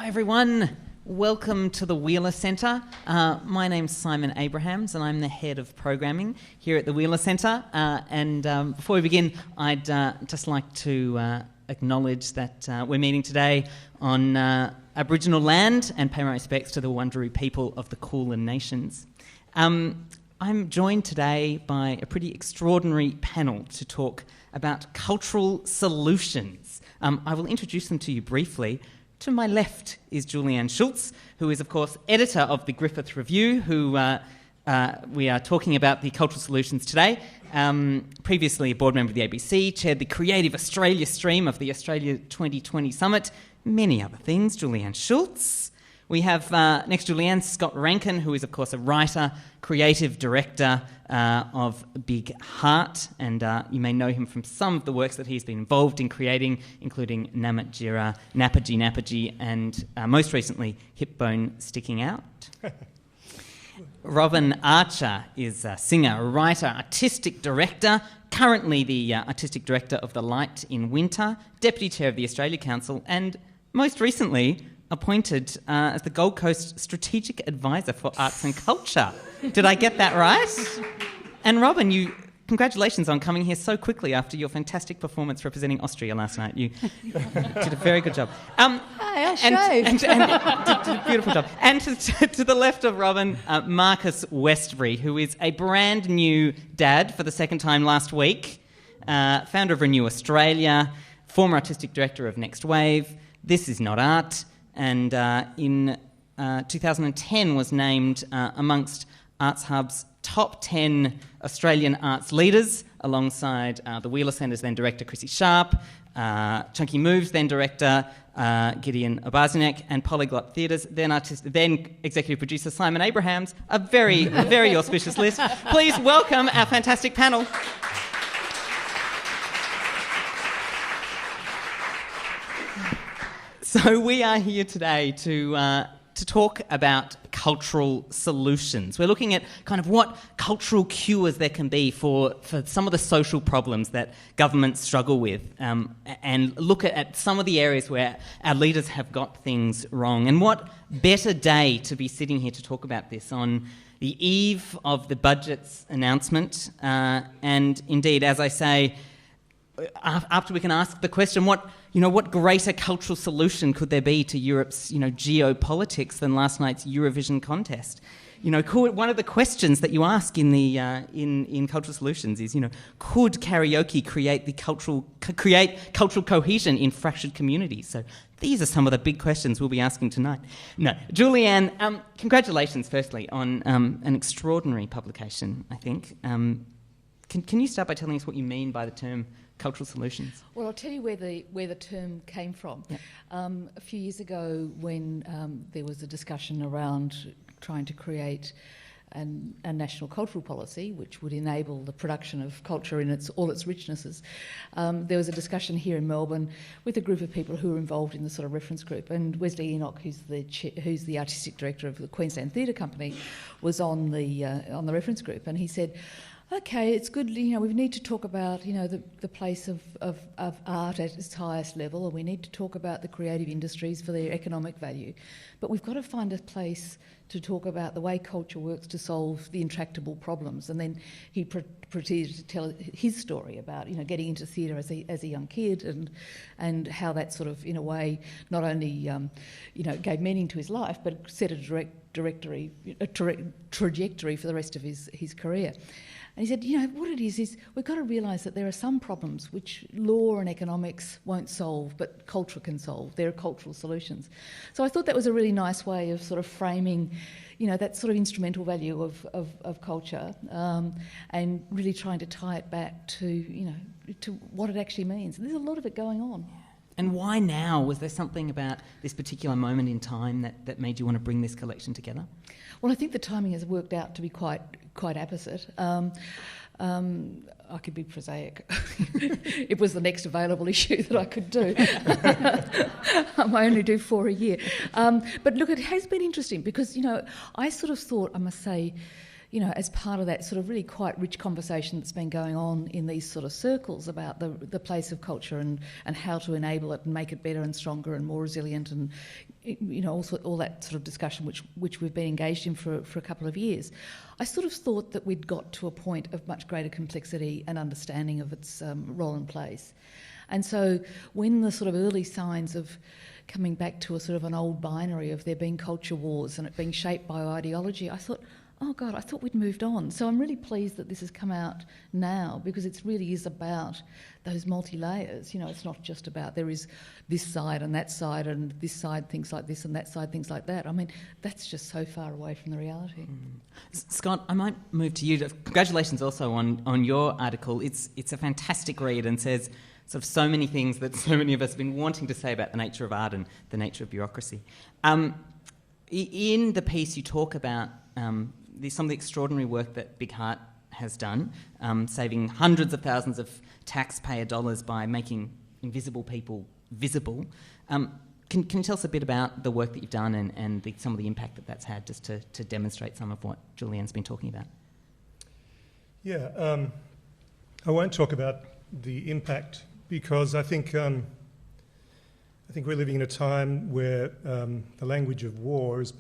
Hi everyone, welcome to the Wheeler Centre. My name's Simon Abrahams and I'm the Head of Programming here at the Wheeler Centre. Before we begin, I'd just like to acknowledge that we're meeting today on Aboriginal land and pay my respects to the Wurundjeri people of the Kulin Nations. I'm joined today by a pretty extraordinary panel to talk about cultural solutions. I will introduce them to you briefly. To my left is Julianne Schultz, who is, of course, editor of the Griffith Review, who we are talking about the cultural solutions today. Previously a board member of the ABC, chaired the Creative Australia stream of the Australia 2020 Summit, many other things. Julianne Schultz. We have next to Julianne, Scott Rankin, who is, of course, a writer, creative director of Big Heart, and you may know him from some of the works that he's been involved in creating, including Namatjira, Napaji, and most recently, Hip Bone Sticking Out. Robyn Archer is a singer, writer, artistic director, currently the artistic director of The Light in Winter, deputy chair of the Australia Council, and most recently appointed as the Gold Coast Strategic Advisor for Arts and Culture. Did I get that right? And Robyn, congratulations on coming here so quickly after your fantastic performance representing Austria last night. You did a very good job. I shaved. And did a beautiful job. And to the left of Robyn, Marcus Westbury, who is a brand new dad for the second time last week, founder of Renew Australia, former artistic director of Next Wave, This Is Not Art, and in 2010 was named amongst Arts Hub's top 10 Australian arts leaders, alongside the Wheeler Centre's then director Chrissy Sharp, Chunky Moves then director Gideon Obarzinek, and Polyglot Theatre's then executive producer Simon Abrahams. A very auspicious list. Please welcome our fantastic panel. So we are here today to talk about cultural solutions. We're looking at kind of what cultural cures there can be for some of the social problems that governments struggle with, and look at some of the areas where our leaders have got things wrong. And what better day to be sitting here to talk about this on the eve of the budget's announcement, and indeed, as I say, after we can ask the question, what greater cultural solution could there be to Europe's, geopolitics than last night's Eurovision contest? One of the questions that you ask in the in cultural solutions is, could karaoke create cultural cohesion in fractured communities? So these are some of the big questions we'll be asking tonight. No, Julianne, congratulations, firstly, on an extraordinary publication. I think. Can you start by telling us what you mean by the term cultural solutions? Well, I'll tell you where the term came from. Yeah. A few years ago, when there was a discussion around trying to create a national cultural policy which would enable the production of culture in all its richnesses, there was a discussion here in Melbourne with a group of people who were involved in the sort of reference group, and Wesley Enoch, who's the artistic director of the Queensland Theatre Company, was on the reference group, and he said, okay, it's good, we need to talk about, the place of art at its highest level, and we need to talk about the creative industries for their economic value. But we've got to find a place to talk about the way culture works to solve the intractable problems. And then he proceeded to tell his story about, getting into theatre as a young kid, and how that sort of, in a way, not only, gave meaning to his life, but set a trajectory for the rest of his career. And he said, what it is we've got to realise that there are some problems which law and economics won't solve, but culture can solve. There are cultural solutions. So I thought that was a really nice way of sort of framing, that sort of instrumental value of culture, and really trying to tie it back to, to what it actually means. There's a lot of it going on. And why now? Was there something about this particular moment in time that made you want to bring this collection together? Well, I think the timing has worked out to be quite opposite. I could be prosaic. It was the next available issue that I could do. I only do 4 a year. But look, it has been interesting because, I sort of thought, I must say, as part of that sort of really quite rich conversation that's been going on in these sort of circles about the place of culture and how to enable it and make it better and stronger and more resilient, and also all that sort of discussion which we've been engaged in for a couple of years, I sort of thought that we'd got to a point of much greater complexity and understanding of its role and place. And so when the sort of early signs of coming back to a sort of an old binary of there being culture wars and it being shaped by ideology, I thought, oh God, I thought we'd moved on. So I'm really pleased that this has come out now, because it really is about those multi-layers. It's not just about there is this side and this side thinks like this and that side thinks like that. I mean, that's just so far away from the reality. Scott, I might move to you. Congratulations also on your article. It's a fantastic read and says sort of so many things that so many of us have been wanting to say about the nature of art and the nature of bureaucracy. In the piece you talk about some of the extraordinary work that Big Heart has done, saving hundreds of thousands of taxpayer dollars by making invisible people visible. Can you tell us a bit about the work that you've done and some of the impact that that's had, just to demonstrate some of what Julianne's been talking about? Yeah, I won't talk about the impact, because I think we're living in a time where the language of war is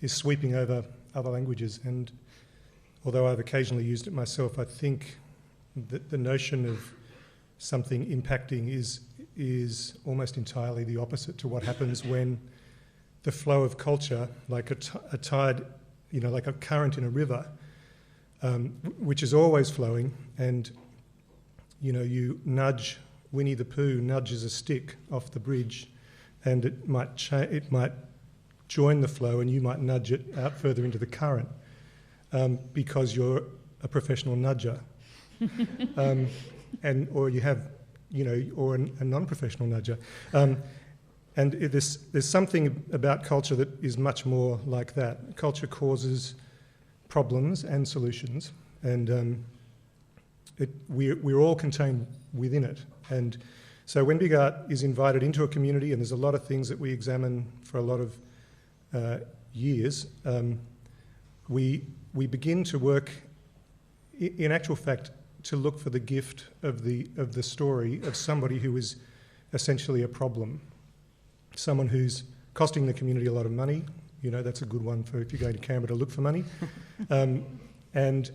sweeping over other languages, and although I've occasionally used it myself, I think that the notion of something impacting is almost entirely the opposite to what happens when the flow of culture, like a tide, like a current in a river, which is always flowing, and you nudge Winnie the Pooh nudges a stick off the bridge, and it might join the flow, and you might nudge it out further into the current because you're a professional nudger, or you have, or a non-professional nudger, and there's something about culture that is much more like that. Culture causes problems and solutions, and we're all contained within it. And so when Big Art is invited into a community, and there's a lot of things that we examine for a lot of years, we begin to work, in actual fact, to look for the gift of the story of somebody who is essentially a problem, someone who's costing the community a lot of money. That's a good one for if you're going to Canberra to look for money, and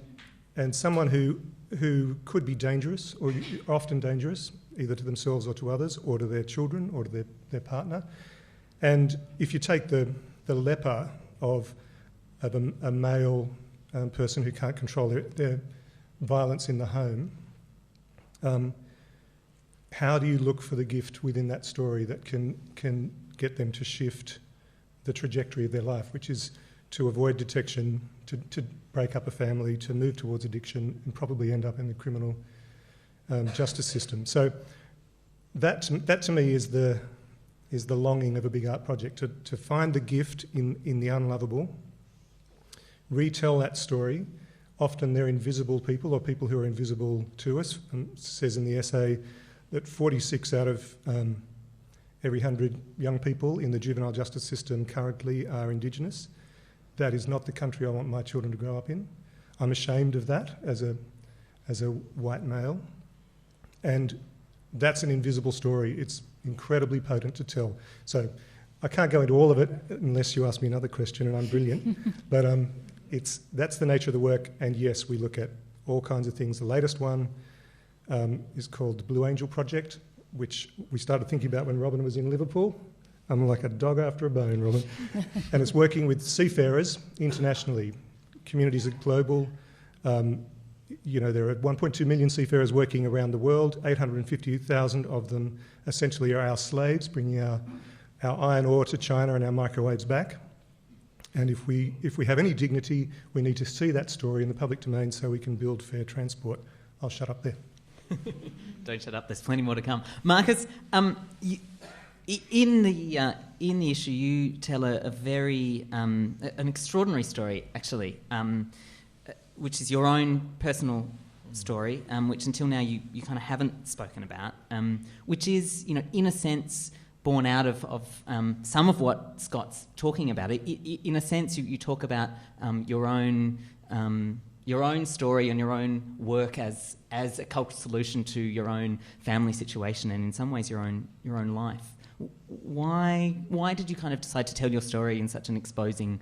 someone who could be dangerous, or often dangerous, either to themselves or to others, or to their children, or to their partner. And if you take the leper of a male person who can't control their violence in the home, how do you look for the gift within that story that can get them to shift the trajectory of their life, which is to avoid detection, to break up a family, to move towards addiction, and probably end up in the criminal justice system. So that to me is the longing of a Big Art project, to find the gift in the unlovable, retell that story. Often they're invisible people, or people who are invisible to us. It says in the essay that 46 out of every 100 young people in the juvenile justice system currently are Indigenous. That is not the country I want my children to grow up in. I'm ashamed of that as a white male. And that's an invisible story. It's incredibly potent to tell. So I can't go into all of it unless you ask me another question, and I'm brilliant. But that's the nature of the work. And yes, we look at all kinds of things. The latest one is called the Blue Angel Project, which we started thinking about when Robyn was in Liverpool. I'm like a dog after a bone, Robyn. And it's working with seafarers internationally. Communities are global. There are 1.2 million seafarers working around the world. 850,000 of them essentially are our slaves, bringing our iron ore to China and our microwaves back. And if we have any dignity, we need to see that story in the public domain so we can build fair transport. I'll shut up there. Don't shut up. There's plenty more to come. Marcus, in the issue, you tell a very an extraordinary story, actually, which is your own personal story, which until now you kind of haven't spoken about, which is, in a sense, born out of some of what Scott's talking about. In a sense, you talk about your own your own story and your own work as a cultural solution to your own family situation and in some ways your own life. Why did you kind of decide to tell your story in such an exposing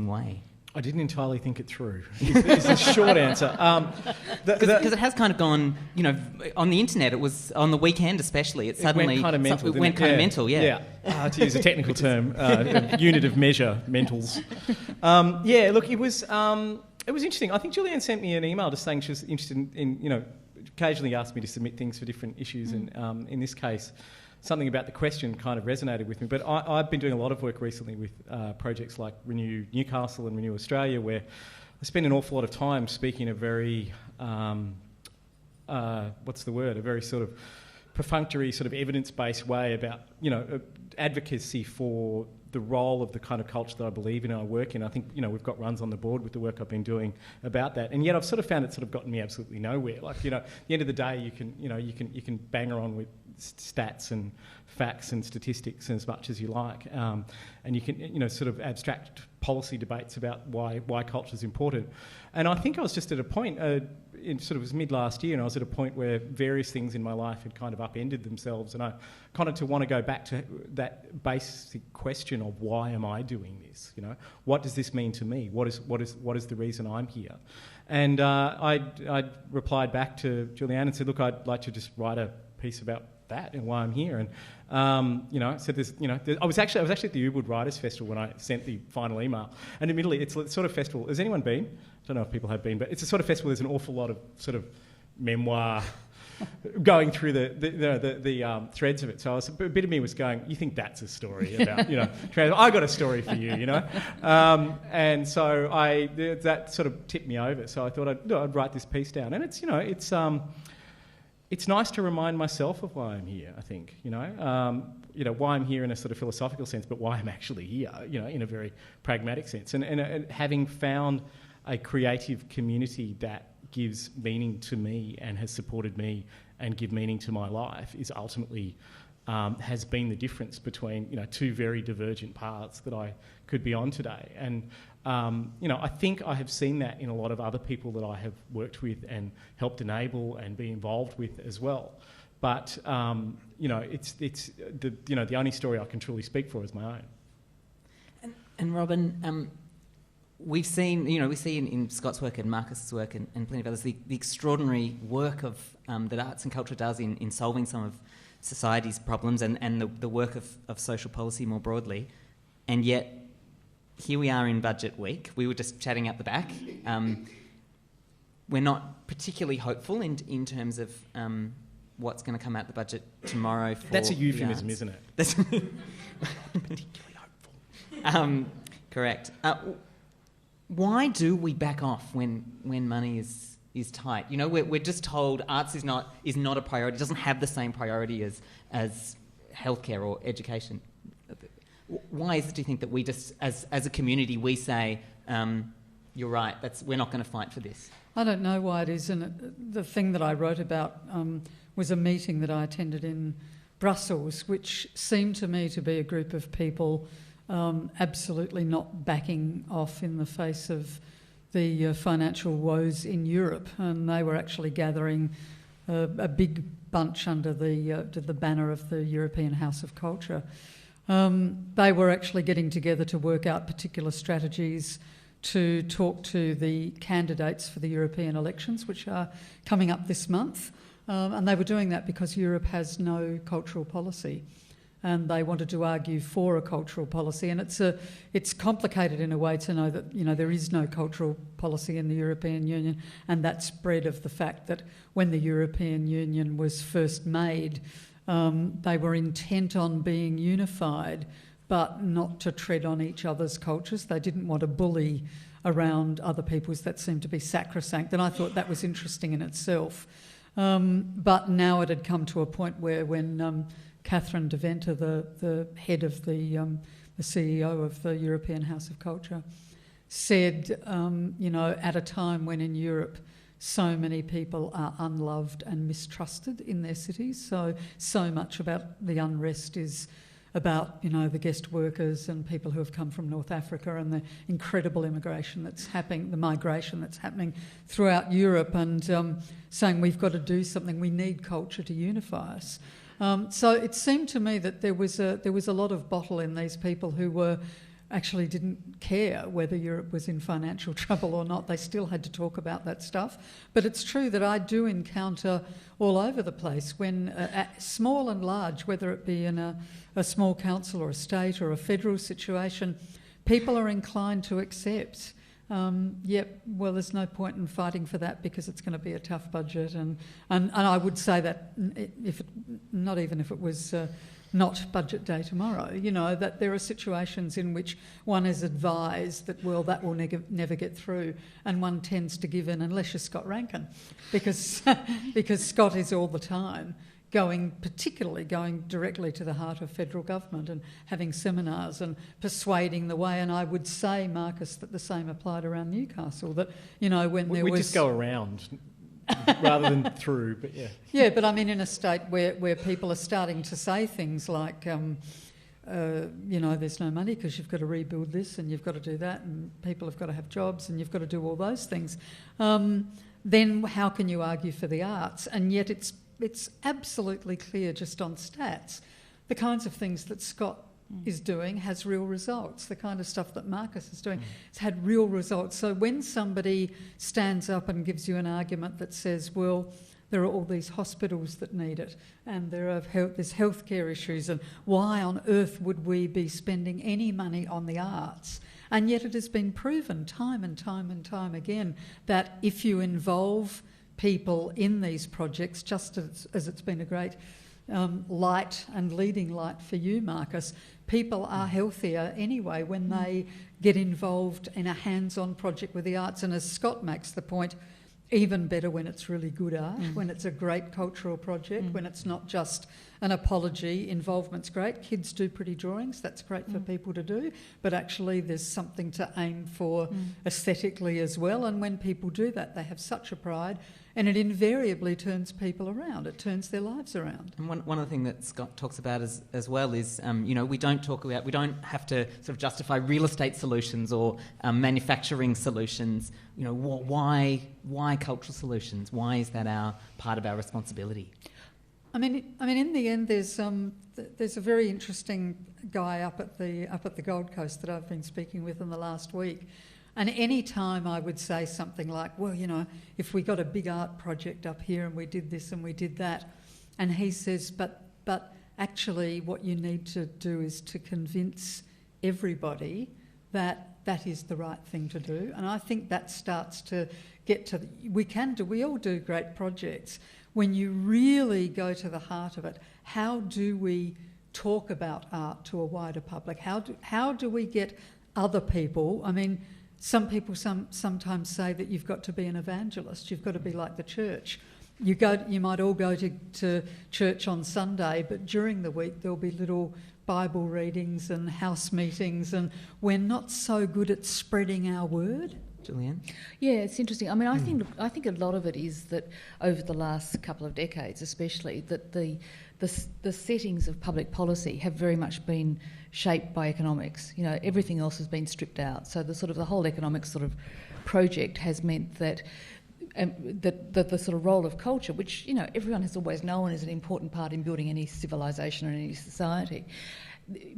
way? I didn't entirely think it through. Is the short answer. Because it has kind of gone, on the internet. It was on the weekend, especially. It suddenly went kind of mental. It went kind of mental. Yeah. To use a technical term, unit of measure, mentals. Look, it was interesting. I think Julianne sent me an email just saying she was interested in occasionally asked me to submit things for different issues, and in this case, something about the question kind of resonated with me. But I've been doing a lot of work recently with projects like Renew Newcastle and Renew Australia, where I spend an awful lot of time speaking a very, a very sort of perfunctory, sort of evidence-based way about, advocacy for the role of the kind of culture that I believe in and I work in. I think, we've got runs on the board with the work I've been doing about that. And yet I've sort of found it sort of gotten me absolutely nowhere. Like, at the end of the day, you can bang around with stats and facts and statistics as much as you like. And you can, sort of abstract policy debates about why culture is important. And I think I was just at a point, it was mid last year, and I was at a point where various things in my life had kind of upended themselves, and I kind of want to go back to that basic question of why am I doing this? What does this mean to me? What is the reason I'm here? And I replied back to Julianne and said, look, I'd like to just write a piece about that and why I'm here. And said there's, I was actually at the Ubud Writers Festival when I sent the final email. And admittedly, it's a sort of festival. Has anyone been? I don't know if people have been, but it's a sort of festival. There's an awful lot of sort of memoir going through the threads of it. So a bit of me was going, you think that's a story about, I got a story for you, and so that sort of tipped me over. So I thought I'd write this piece down, and it's nice to remind myself of why I'm here, I think, why I'm here in a sort of philosophical sense, but why I'm actually here, in a very pragmatic sense. And having found a creative community that gives meaning to me and has supported me and give meaning to my life is ultimately has been the difference between, two very divergent paths that I could be on today. And I think I have seen that in a lot of other people that I have worked with and helped enable and be involved with as well. But it's the only story I can truly speak for is my own. And Robyn, we see in Scott's work and Marcus's work and plenty of others the extraordinary work of that arts and culture does in solving some of society's problems and the work of social policy more broadly, and yet here we are in budget week. We were just chatting out the back. We're not particularly hopeful in terms of what's going to come out the budget tomorrow. That's a euphemism, isn't it? That's particularly hopeful. Correct. Why do we back off when money is tight? We're just told arts is not a priority. It doesn't have the same priority as healthcare or education. Why is it, do you think, that we just, as a community, we say, you're right, we're not going to fight for this? I don't know why it is. And the thing that I wrote about was a meeting that I attended in Brussels, which seemed to me to be a group of people absolutely not backing off in the face of the financial woes in Europe. And they were actually gathering a big bunch under the banner of the European House of Culture. They were actually getting together to work out particular strategies to talk to the candidates for the European elections, which are coming up this month. And they were doing that because Europe has no cultural policy. And they wanted to argue for a cultural policy. And it's complicated in a way to know that, there is no cultural policy in the European Union. And that's bred of the fact that when the European Union was first made, they were intent on being unified, but not to tread on each other's cultures. They didn't want to bully around other people's that seemed to be sacrosanct. And I thought that was interesting in itself. But now it had come to a point where when Catherine de Venter, the head of the CEO of the European House of Culture, said, at a time when in Europe so many people are unloved and mistrusted in their cities, so much about the unrest is about, the guest workers and people who have come from North Africa and the incredible immigration that's happening, the migration that's happening throughout Europe, and saying we've got to do something. We need culture to unify us. So it seemed to me that there was a lot of bottle in these people who actually didn't care whether Europe was in financial trouble or not. They still had to talk about that stuff. But it's true that I do encounter all over the place when, small and large, whether it be in a small council or a state or a federal situation, people are inclined to accept, there's no point in fighting for that because it's going to be a tough budget. And I would say that not even if it was not budget day tomorrow, that there are situations in which one is advised that, that will never get through, and one tends to give in unless you're Scott Rankin, because Scott is all the time going directly to the heart of federal government and having seminars and persuading the way. And I would say, Marcus, that the same applied around Newcastle, that, when there was... We just go around rather than through, but yeah. Yeah, but I mean in a state where people are starting to say things like, there's no money because you've got to rebuild this and you've got to do that and people have got to have jobs and you've got to do all those things, then how can you argue for the arts? And yet it's absolutely clear just on stats, the kinds of things that Scott is doing has real results. The kind of stuff that Marcus is doing has had real results. So when somebody stands up and gives you an argument that says, there are all these hospitals that need it and there's healthcare issues, and why on earth would we be spending any money on the arts? And yet it has been proven time and time and time again that if you involve people in these projects, just as it's been a great light and leading light for you, Marcus, people are healthier anyway when they get involved in a hands-on project with the arts. And as Scott makes the point, even better when it's really good art, when it's a great cultural project, when it's not just an apology. Involvement's great. Kids do pretty drawings. That's great for people to do. But actually there's something to aim for aesthetically as well. And when people do that, they have such a pride. And it invariably turns people around. It turns their lives around. And one of the things that Scott talks about as well is, we don't have to sort of justify real estate solutions or manufacturing solutions. Why cultural solutions? Why is that part of our responsibility? I mean, in the end, there's a very interesting guy up at the Gold Coast that I've been speaking with in the last week. And any time I would say something like, if we got a big art project up here and we did this and we did that, and he says, but actually what you need to do is to convince everybody that that is the right thing to do. And I think that starts to get to... We all do great projects. When you really go to the heart of it, how do we talk about art to a wider public? How do we get other people... I mean... Some people sometimes say that you've got to be an evangelist. You've got to be like the church. You might all go to church on Sunday, but during the week there'll be little Bible readings and house meetings, and we're not so good at spreading our word. Julianne? Yeah, it's interesting. I mean, I think a lot of it is that over the last couple of decades, especially, that the settings of public policy have very much been shaped by economics. Everything else has been stripped out. So the whole economic sort of project has meant that the sort of role of culture, which everyone has always known is an important part in building any civilization or any society,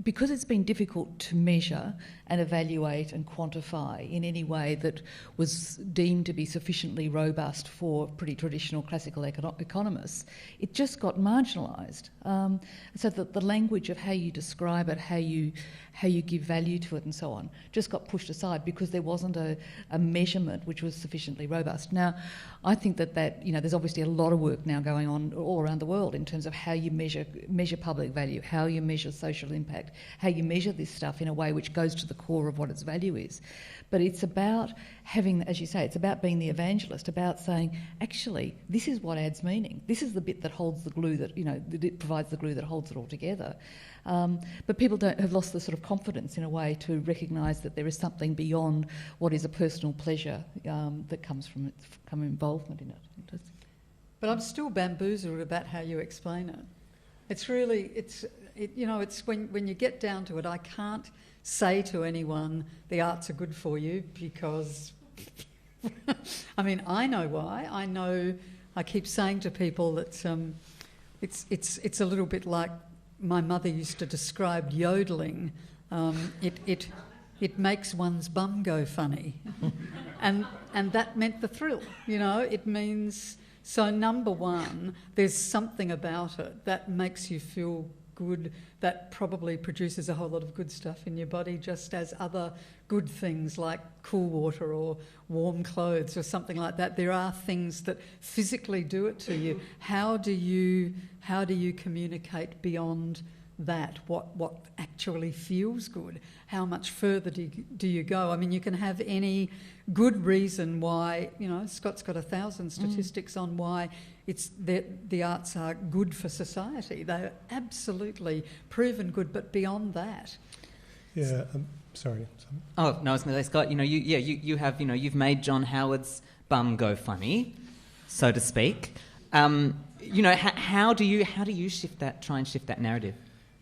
because it's been difficult to measure and evaluate and quantify in any way that was deemed to be sufficiently robust for pretty traditional classical economists, it just got marginalised. So the language of how you describe it, how you give value to it and so on, just got pushed aside because there wasn't a measurement which was sufficiently robust. Now, I think that there's obviously a lot of work now going on all around the world in terms of how you measure public value, how you measure social impact, how you measure this stuff in a way which goes to the core of what its value is. But it's about having, as you say, it's about being the evangelist, about saying, actually, this is what adds meaning. This is the bit that holds the glue that it provides the glue that holds it all together. But people have lost the sort of confidence in a way to recognise that there is something beyond what is a personal pleasure that comes from involvement in it. But I'm still bamboozled about how you explain it. It's really, it's when you get down to it, I can't say to anyone the arts are good for you because, I mean, I know why. I keep saying to people that it's a little bit like my mother used to describe yodeling. It makes one's bum go funny, and that meant the thrill. It means, so number one, there's something about it that makes you feel good, that probably produces a whole lot of good stuff in your body, just as other good things like cool water or warm clothes or something like that. There are things that physically do it to you. How do you communicate beyond that? What actually feels good? How much further do you go? I mean, you can have any good reason why, Scott's got 1,000 statistics on why the arts are good for society. They're absolutely proven good, but beyond that. Yeah, sorry. Oh, no, I was going to say, Scott, you have, you've made John Howard's bum go funny, so to speak. How do you shift that, try and shift that narrative?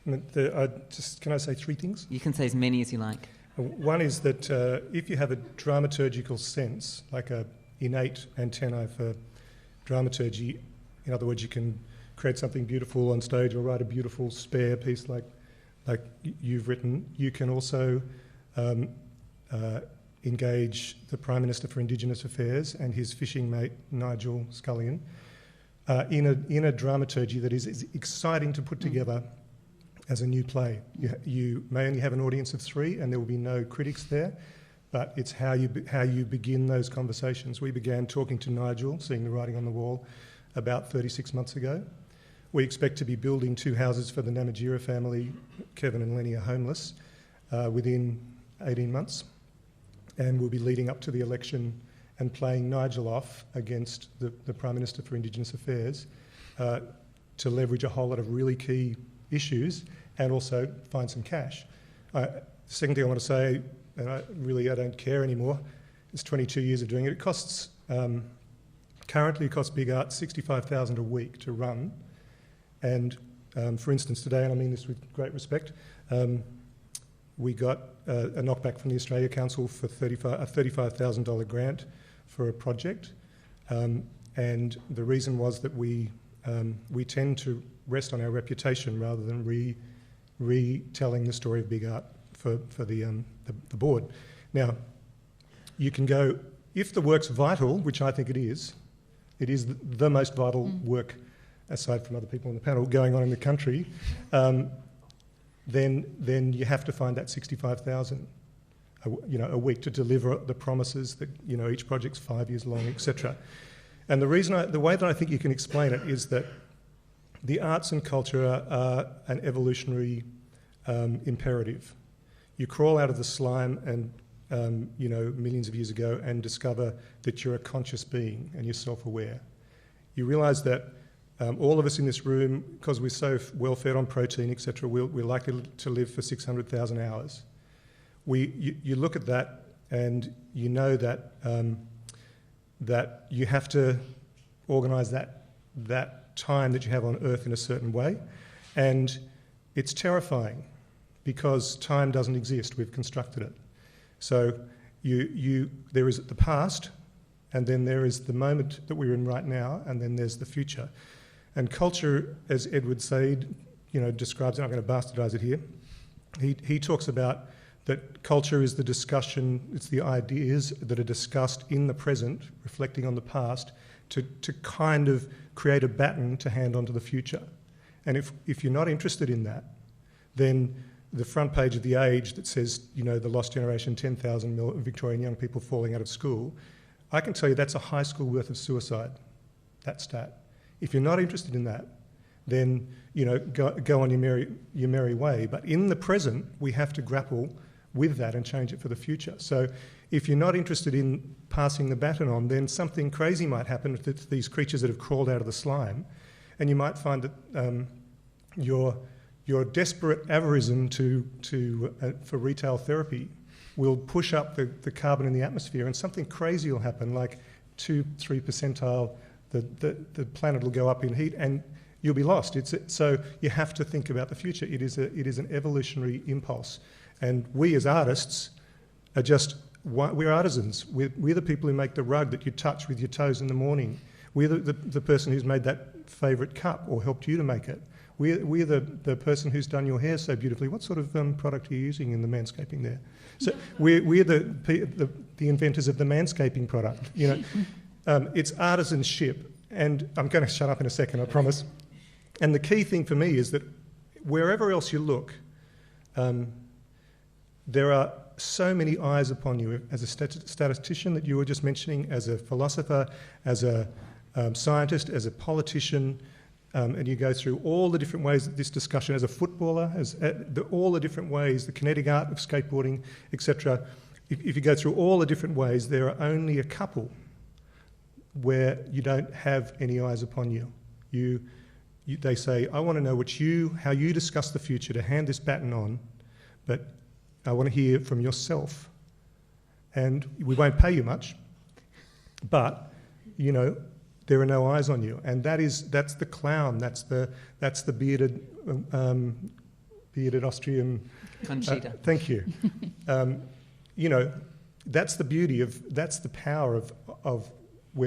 Can I say three things? You can say as many as you like. One is that if you have a dramaturgical sense, like a innate antennae for dramaturgy, in other words, you can create something beautiful on stage or write a beautiful spare piece like you've written. You can also engage the Prime Minister for Indigenous Affairs and his fishing mate Nigel Scullion in a dramaturgy that is exciting to put together as a new play. You may only have an audience of 3 and there will be no critics there, but it's how you begin those conversations. We began talking to Nigel, seeing the writing on the wall, about 36 months ago. We expect to be building 2 houses for the Namatjira family. Kevin and Lenny are homeless within 18 months. And we'll be leading up to the election and playing Nigel off against the Prime Minister for Indigenous Affairs to leverage a whole lot of really key issues and also find some cash. The second thing I want to say, and I don't care anymore, it's 22 years of doing it. It costs, currently it costs Big Art $65,000 a week to run. And for instance, today, and I mean this with great respect, we got a knockback from the Australia Council for a $35,000 grant for a project. And the reason was that we tend to rest on our reputation rather than retelling the story of Big Art for the board. Now, you can go, if the work's vital, which I think it is the most vital work, aside from other people on the panel, going on in the country, then you have to find that 65,000 a week to deliver the promises that, each project's 5 years long, etc. And the way that I think you can explain it is that the arts and culture are an evolutionary imperative. You crawl out of the slime and, millions of years ago and discover that you're a conscious being and you're self-aware. You realise that all of us in this room, because we're so well fed on protein, etc., we're likely to live for 600,000 hours. You look at that and you know that that you have to organise that time that you have on Earth in a certain way, and it's terrifying because time doesn't exist. We've constructed it. So there is the past, and then there is the moment that we're in right now, and then there's the future. And culture, as Edward Said, describes it, I'm going to bastardise it here. He talks about that culture is the discussion, it's the ideas that are discussed in the present, reflecting on the past, to kind of create a baton to hand on to the future. And if you're not interested in that, then the front page of The Age that says, the lost generation, 10,000 Victorian young people falling out of school, I can tell you that's a high school worth of suicide, that stat. If you're not interested in that, then go on your merry way. But in the present, we have to grapple with that and change it for the future. So if you're not interested in passing the baton on, then something crazy might happen with these creatures that have crawled out of the slime, and you might find that your desperate avarism for retail therapy will push up the carbon in the atmosphere, and something crazy will happen, like 2-3 percentile. The planet will go up in heat, and you'll be lost. So you have to think about the future. It is an evolutionary impulse. And we as artists are we're artisans. We're the people who make the rug that you touch with your toes in the morning. We're the person who's made that favourite cup or helped you to make it. We're the person who's done your hair so beautifully. What sort of product are you using in the manscaping there? So we're the inventors of the manscaping product. It's artisanship. And I'm going to shut up in a second, I promise. And the key thing for me is that wherever else you look, there are so many eyes upon you as a statistician that you were just mentioning, as a philosopher, as a scientist, as a politician, and you go through all the different ways that this discussion, as a footballer, all the different ways, the kinetic art of skateboarding, etc. If you go through all the different ways, there are only a couple where you don't have any eyes upon you. They say, I want to know how you discuss the future to hand this baton on, but I want to hear from yourself. And we won't pay you much, but, there are no eyes on you. And that's the clown, that's the bearded Austrian... Conchita. Thank you. That's the beauty that's the power of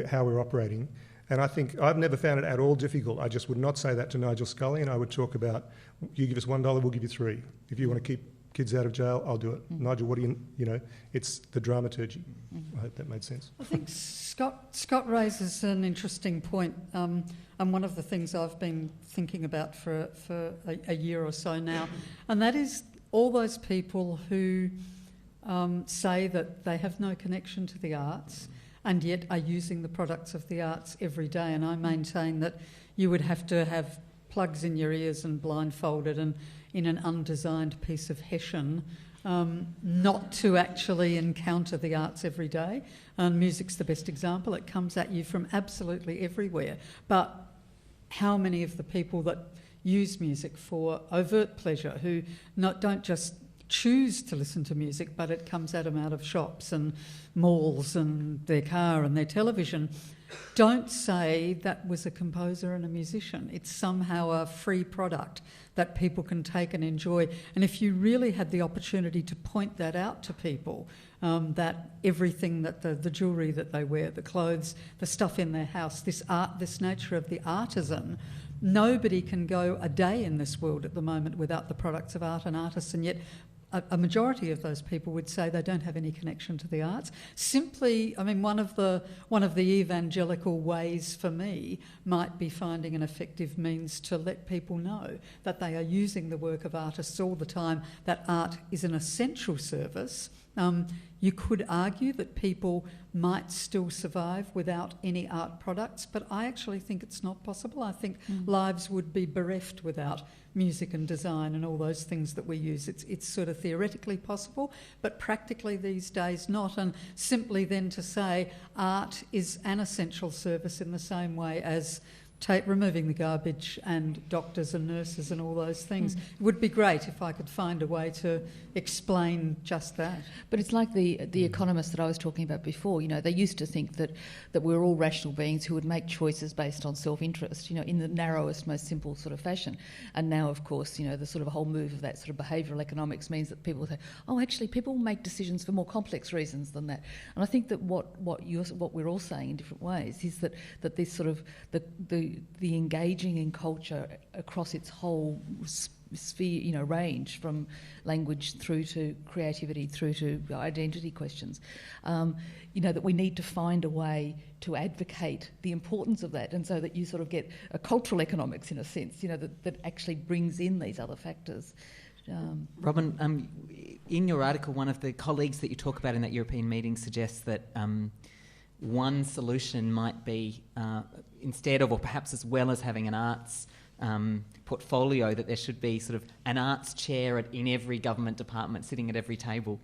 how we're operating. And I think I've never found it at all difficult. I just would not say that to Nigel Scully, and I would talk about, you give us $1, we'll give you $3. If you want to keep kids out of jail, I'll do it. Nigel, what do it's the dramaturgy. I hope that made sense. I think Scott raises an interesting point, and one of the things I've been thinking about for a year or so now, and that is all those people who say that they have no connection to the arts and yet are using the products of the arts every day. And I maintain that you would have to have plugs in your ears and blindfolded and in an undesigned piece of hessian not to actually encounter the arts every day. And music's the best example. It comes at you from absolutely everywhere. But how many of the people that use music for overt pleasure, who don't just choose to listen to music, but it comes at them out of shops and malls and their car and their television, don't say that was a composer and a musician. It's somehow a free product that people can take and enjoy. And if you really had the opportunity to point that out to people, that everything that the jewellery that they wear, the clothes, the stuff in their house, this art, this nature of the artisan, nobody can go a day in this world at the moment without the products of art and artists, and yet a majority of those people would say they don't have any connection to the arts. Simply, one of the evangelical ways for me might be finding an effective means to let people know that they are using the work of artists all the time, that art is an essential service. You could argue that people might still survive without any art products, but I actually think it's not possible. I think lives would be bereft without music and design and all those things that we use. It's sort of theoretically possible, but practically these days not. And simply then to say art is an essential service in the same way as removing the garbage and doctors and nurses and all those things. It would be great if I could find a way to explain just that. But it's like the economists that I was talking about before. They used to think that we're all rational beings who would make choices based on self-interest, in the narrowest, most simple sort of fashion. And now, of course, the sort of whole move of that sort of behavioural economics means that people say, oh, actually, people make decisions for more complex reasons than that. And I think that what we're all saying in different ways is that this sort of the engaging in culture across its whole sphere, range from language through to creativity, through to identity questions, that we need to find a way to advocate the importance of that, and so that you sort of get a cultural economics in a sense, that actually brings in these other factors. Robyn, in your article, one of the colleagues that you talk about in that European meeting suggests that one solution might be instead of, or perhaps as well as having an arts portfolio, that there should be sort of an arts chair in every government department, sitting at every table.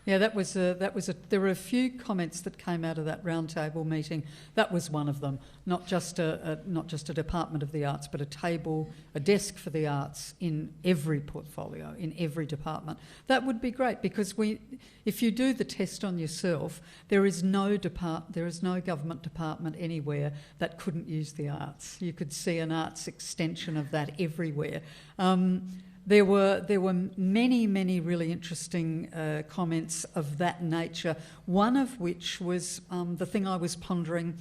Yeah, there were a few comments that came out of that roundtable meeting. That was one of them. Not just a Department of the Arts, but a desk for the arts in every portfolio, in every department. That would be great, because if you do the test on yourself, there is no government department anywhere that couldn't use the arts. You could see an arts extension of that everywhere. There were many, many really interesting comments of that nature, one of which was the thing I was pondering.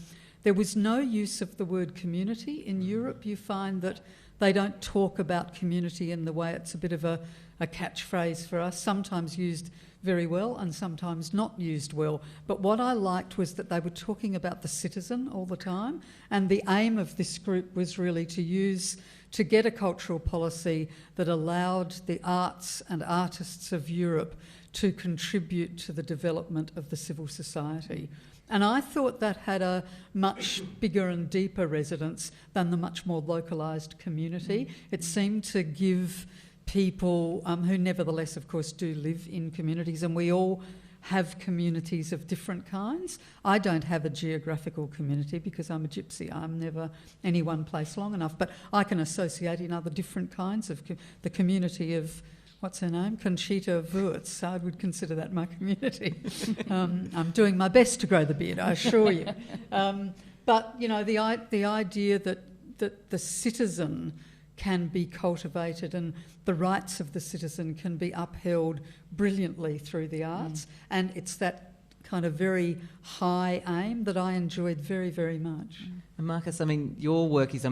There was no use of the word community. In Europe, you find that they don't talk about community in the way it's a bit of a catchphrase for us, sometimes used very well and sometimes not used well. But what I liked was that they were talking about the citizen all the time, and the aim of this group was really to get a cultural policy that allowed the arts and artists of Europe to contribute to the development of the civil society. And I thought that had a much bigger and deeper resonance than the much more localised community. It seemed to give people who nevertheless, of course, do live in communities, and we all have communities of different kinds. I don't have a geographical community because I'm a gypsy. I'm never any one place long enough, but I can associate in other different kinds of the community of, what's her name? Conchita Wurtz. I would consider that my community. I'm doing my best to grow the beard, I assure you. But, you know, the idea that the citizen can be cultivated and the rights of the citizen can be upheld brilliantly through the arts. And it's that kind of very high aim that I enjoyed very, very much. And Marcus, I mean, your work is,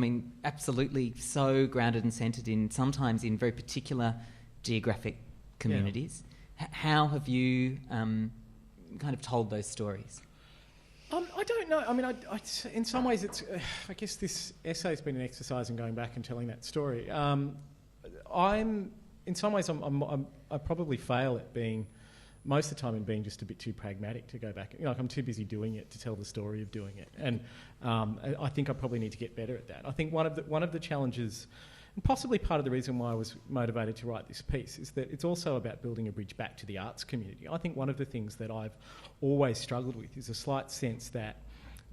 absolutely so grounded and centred in sometimes in very particular geographic communities. Yeah. How have you kind of told those stories? I don't know. I mean, in some ways, it's. I guess this essay has been an exercise in going back and telling that story. In some ways, I probably fail at being, most of the time, in being just a bit too pragmatic to go back. You know, like I'm too busy doing it to tell the story of doing it, and I think I probably need to get better at that. I think one of the challenges, and possibly part of the reason why I was motivated to write this piece, is that it's also about building a bridge back to the arts community. I think one of the things that I've always struggled with is a slight sense that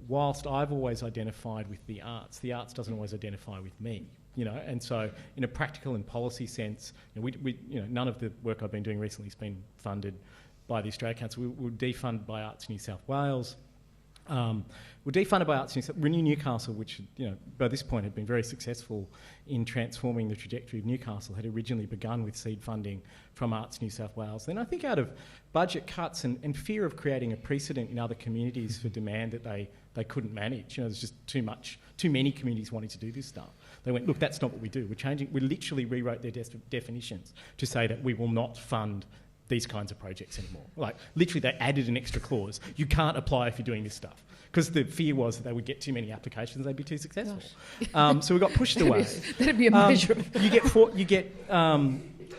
whilst I've always identified with the arts doesn't always identify with me, you know. And so in a practical and policy sense, you know, we none of the work I've been doing recently has been funded by the Australia Council. We're defunded by Arts New South Wales. We're defunded by Arts Renew Newcastle, which, you know, by this point had been very successful in transforming the trajectory of Newcastle, had originally begun with seed funding from Arts New South Wales. Then I think out of budget cuts and fear of creating a precedent in other communities for demand that they couldn't manage, you know, there's just too many communities wanting to do this stuff. They went, look, that's not what we do. We literally rewrote their definitions to say that we will not fund these kinds of projects anymore. Like, literally they added an extra clause. You can't apply if you're doing this stuff. Because the fear was that they would get too many applications, they'd be too successful. So we got pushed away. That'd be a measure.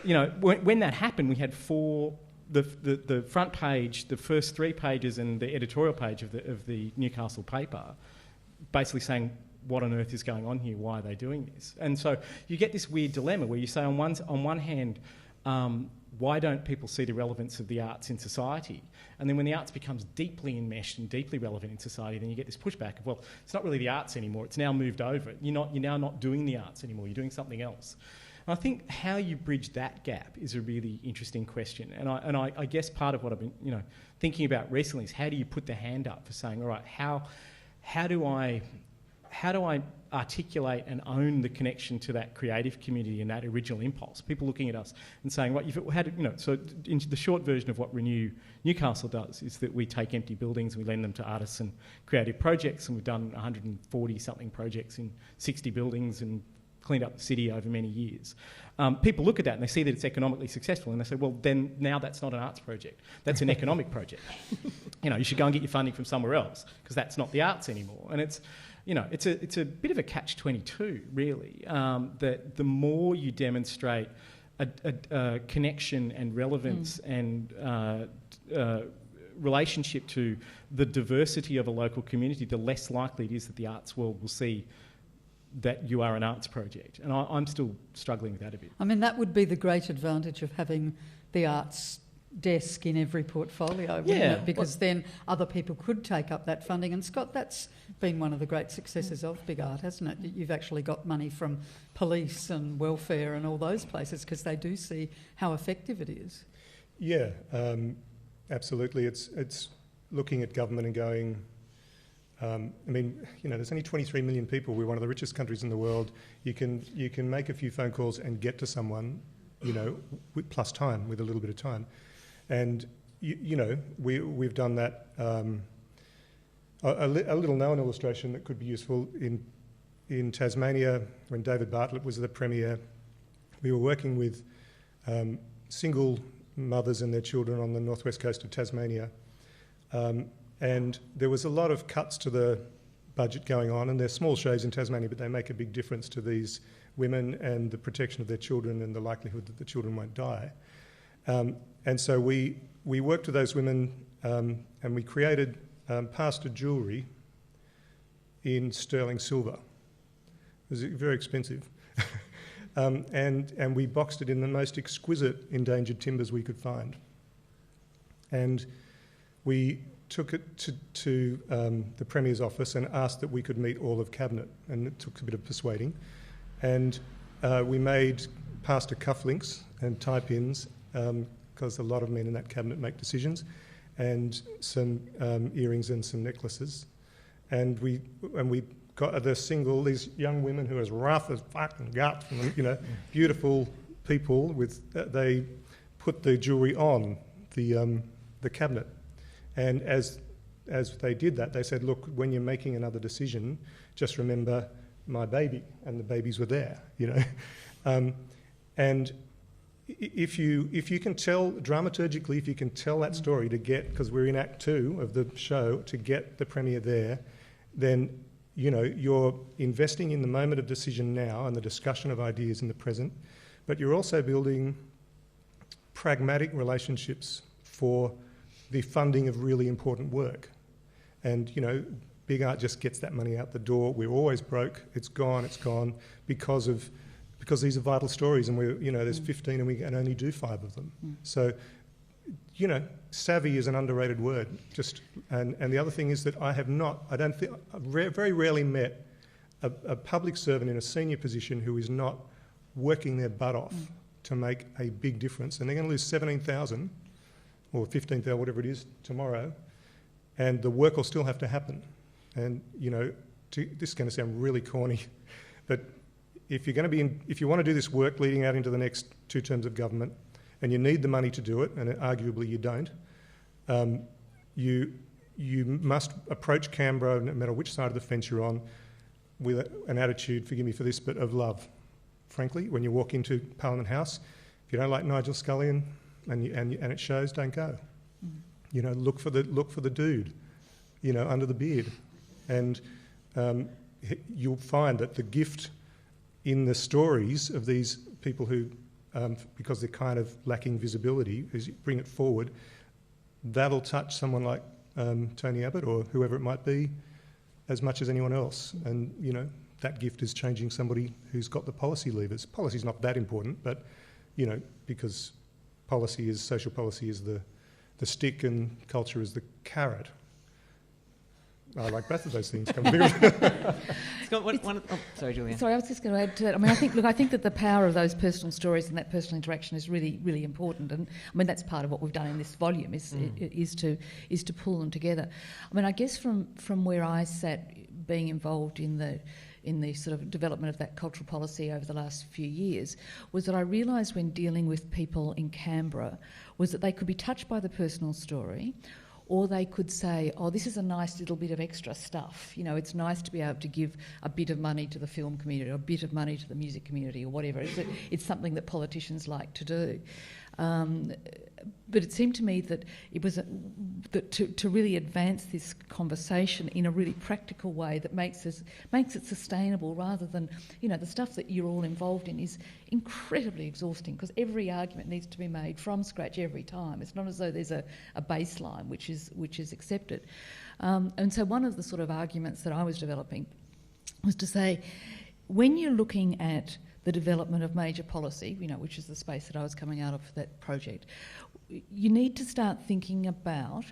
When that happened, we had the front page, the first 3 pages and the editorial page of the Newcastle paper, basically saying, what on earth is going on here? Why are they doing this? And so you get this weird dilemma where you say, on one hand, why don't people see the relevance of the arts in society? And then when the arts becomes deeply enmeshed and deeply relevant in society, then you get this pushback of, well, it's not really the arts anymore, it's now moved over. You're now not doing the arts anymore, you're doing something else. And I think how you bridge that gap is a really interesting question. And I guess part of what I've been, you know, thinking about recently is how do you put the hand up for saying, all right, how do I articulate and own the connection to that creative community and that original impulse? People looking at us and saying, right, so in the short version of what Renew Newcastle does is that we take empty buildings and we lend them to artists and creative projects, and we've done 140-something projects in 60 buildings and cleaned up the city over many years. People look at that and they see that it's economically successful and they say, well, then now that's not an arts project. That's an economic project. You know, you should go and get your funding from somewhere else because that's not the arts anymore. And it's, you know, it's a bit of a catch-22, really, that the more you demonstrate a connection and relevance and relationship to the diversity of a local community, the less likely it is that the arts world will see that you are an arts project. And I'm still struggling with that a bit. I mean, that would be the great advantage of having the arts desk in every portfolio, wouldn't it? Because then other people could take up that funding. And Scott, that's been one of the great successes of Big Art, hasn't it? You've actually got money from police and welfare and all those places because they do see how effective it is. Yeah, absolutely. It's looking at government and going, there's only 23 million people. We're one of the richest countries in the world. You can make a few phone calls and get to someone, plus time, with a little bit of time. And, we've done that. A little known illustration that could be useful in Tasmania, when David Bartlett was the Premier, we were working with single mothers and their children on the northwest coast of Tasmania. And there was a lot of cuts to the budget going on, and they're small shows in Tasmania, but they make a big difference to these women and the protection of their children and the likelihood that the children won't die. And so we worked with those women and we created pastor jewellery in sterling silver. It was very expensive. And we boxed it in the most exquisite endangered timbers we could find. And we took it to the Premier's office and asked that we could meet all of Cabinet, and it took a bit of persuading. And we made pastor cufflinks and tie-pins, because a lot of men in that Cabinet make decisions, and some earrings and some necklaces. And we got these young women who are as rough as fucking guts, beautiful people. They put the jewellery on the Cabinet. And as they did that, they said, look, when you're making another decision, just remember my baby, and the babies were there, and if you can tell dramaturgically, if you can tell that story because we're in Act 2 of the show, to get the Premier there, then you're investing in the moment of decision now and the discussion of ideas in the present, but you're also building pragmatic relationships for the funding of really important work. And, Big Art just gets that money out the door. We're always broke. It's gone because these are vital stories, and there's 15 and we can only do 5 of them. So, savvy is an underrated word. And the other thing is that I've very rarely met a public servant in a senior position who is not working their butt off to make a big difference. And they're going to lose 17,000 or 15,000, whatever it is, tomorrow, and the work will still have to happen. And, this is going to sound really corny, but if you want to do this work leading out into the next 2 terms of government, and you need the money to do it, and arguably you don't, you must approach Canberra, no matter which side of the fence you're on, with an attitude, forgive me for this, but of love. Frankly, when you walk into Parliament House, if you don't like Nigel Scully and it shows, don't go. Look for the dude, under the beard, and you'll find that the gift in the stories of these people who, because they're kind of lacking visibility, as you bring it forward, that'll touch someone like Tony Abbott or whoever it might be as much as anyone else. And, that gift is changing somebody who's got the policy levers. Policy's not that important, but, because social policy is the stick and culture is the carrot. I like both of those things. Scott, sorry, Julianne. Sorry, I was just going to add to that. I think that the power of those personal stories and that personal interaction is really, really important. And that's part of what we've done in this volume is to pull them together. I guess from where I sat, being involved in the sort of development of that cultural policy over the last few years, was that I realised when dealing with people in Canberra was that they could be touched by the personal story, or they could say, oh, this is a nice little bit of extra stuff. It's nice to be able to give a bit of money to the film community or a bit of money to the music community or whatever. It's something that politicians like to do. But it seemed to me that it was that to really advance this conversation in a really practical way that makes it sustainable, rather than the stuff that you're all involved in is incredibly exhausting, because every argument needs to be made from scratch every time. It's not as though there's a baseline which is accepted. And so one of the sort of arguments that I was developing was to say, when you're looking at the development of major policy, which is the space that I was coming out of that project, you need to start thinking about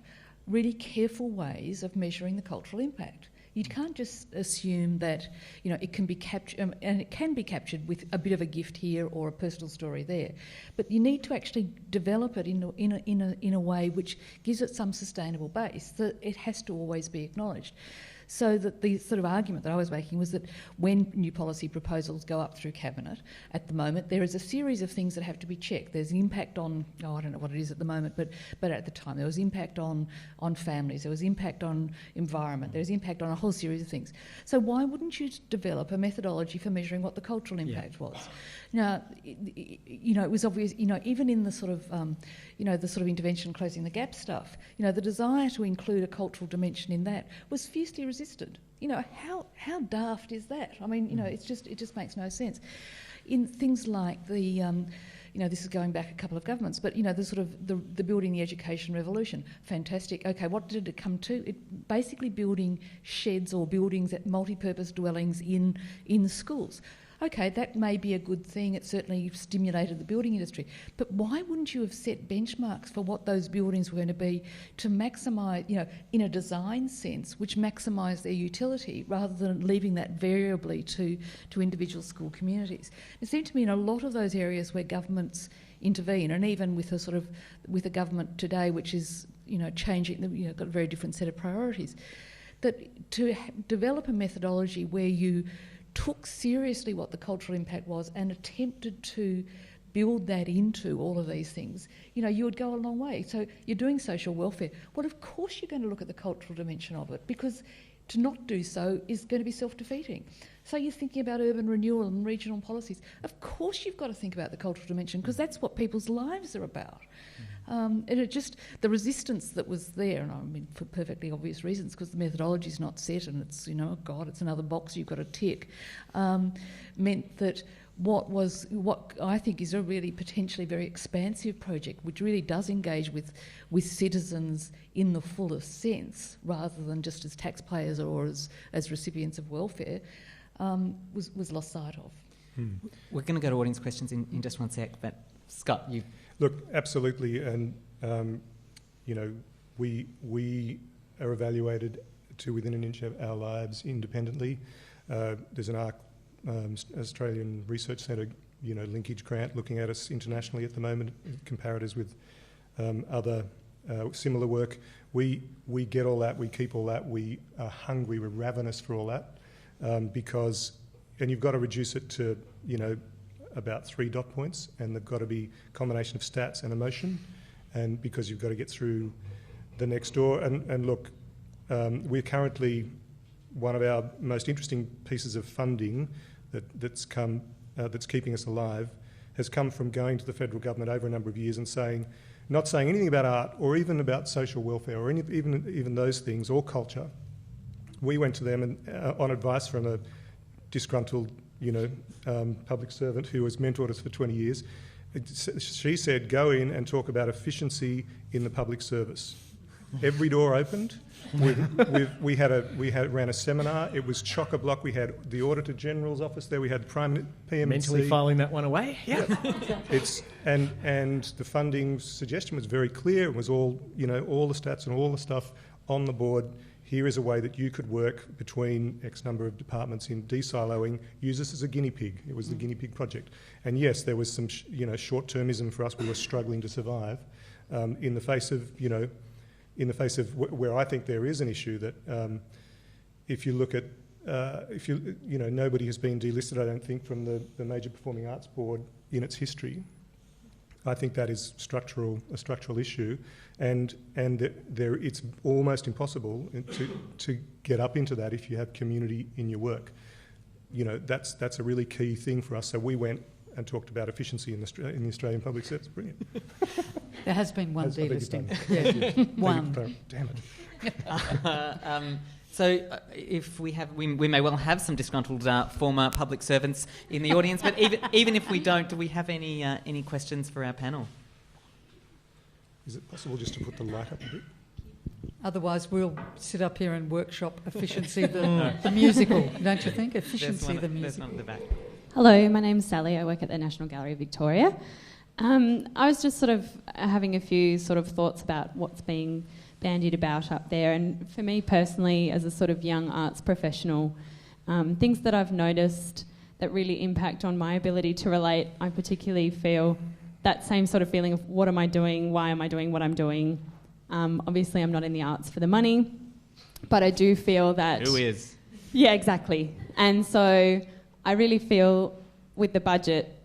really careful ways of measuring the cultural impact. You can't just assume that it can be captured, and it can be captured with a bit of a gift here or a personal story there. But you need to actually develop it in a way which gives it some sustainable base. That it has to always be acknowledged. So that the sort of argument that I was making was that when new policy proposals go up through Cabinet, at the moment, there is a series of things that have to be checked. There's impact on, I don't know what it is at the moment, but at the time there was impact on families, there was impact on environment, there's impact on a whole series of things. So why wouldn't you develop a methodology for measuring what the cultural impact was? Now, it was obvious, even in the sort of, the sort of intervention closing the gap stuff, the desire to include a cultural dimension in that was fiercely resisted. How daft is that? I mean, it just makes no sense. In things like the, this is going back a couple of governments, but the sort of the building the education revolution, fantastic. Okay, what did it come to? It basically building sheds or buildings at multi-purpose dwellings in schools. Okay, that may be a good thing. It certainly stimulated the building industry. But why wouldn't you have set benchmarks for what those buildings were going to be to maximise, in a design sense, which maximise their utility rather than leaving that variably to individual school communities? It seemed to me in a lot of those areas where governments intervene, and even with a government today which is, changing, got a very different set of priorities, that to develop a methodology where you took seriously what the cultural impact was and attempted to build that into all of these things, you would go a long way. So you're doing social welfare. Well, of course you're going to look at the cultural dimension of it, because to not do so is going to be self-defeating. So you're thinking about urban renewal and regional policies. Of course you've got to think about the cultural dimension, because that's what people's lives are about. And it just, the resistance that was there, and I mean for perfectly obvious reasons, because the methodology is not set and it's, it's another box you've got to tick, meant that what I think is a really potentially very expansive project, which really does engage with citizens in the fullest sense, rather than just as taxpayers or as recipients of welfare, was lost sight of. We're going to go to audience questions in just one sec, but Scott, you... Look, absolutely, and we are evaluated to within an inch of our lives independently. There's an Australian Research Centre, linkage grant looking at us internationally at the moment, comparators with other similar work. We get all that, we keep all that, we are hungry, we're ravenous for all that, because, and you've got to reduce it to, about 3 dot points, and they've got to be a combination of stats and emotion, and because you've got to get through the next door. And look, we're currently, one of our most interesting pieces of funding that's keeping us alive has come from going to the federal government over a number of years and not saying anything about art or even about social welfare or even those things or culture. We went to them and on advice from a disgruntled public servant who has mentored us for 20 years. She said, go in and talk about efficiency in the public service. Every door opened. We ran a seminar. It was chock-a-block. We had the Auditor General's office there. We had Prime PMC. Mentally filing that one away. Yeah. And the funding suggestion was very clear. It was all all the stats and all the stuff on the board. Here is a way that you could work between X number of departments in de-siloing. Use this as a guinea pig. It was the guinea pig project. And yes, there was some short-termism for us. We were struggling to survive in the face of where I think there is an issue that if you look at nobody has been delisted, I don't think, from the Major Performing Arts Board in its history. I think that is a structural issue, and it's almost impossible to get up into that if you have community in your work. That's a really key thing for us. So we went and talked about efficiency in the Australian public service. Brilliant. There has been one delisting. One. Damn it. So if we may well have some disgruntled former public servants in the audience, but even if we don't, do we have any questions for our panel? Is it possible just to put the light up a bit? Otherwise, we'll sit up here and workshop Efficiency, the musical, don't you think? Efficiency, the musical. There's one at the back. Hello, my name's Sally. I work at the National Gallery of Victoria. I was just sort of having a few sort of thoughts about what's being bandied about up there, and for me personally, as a sort of young arts professional, things that I've noticed that really impact on my ability to relate. I particularly feel that same sort of feeling of what am I doing, why am I doing what I'm doing. Obviously I'm not in the arts for the money, but I do feel that... Who is? Yeah, exactly. And so I really feel with the budget,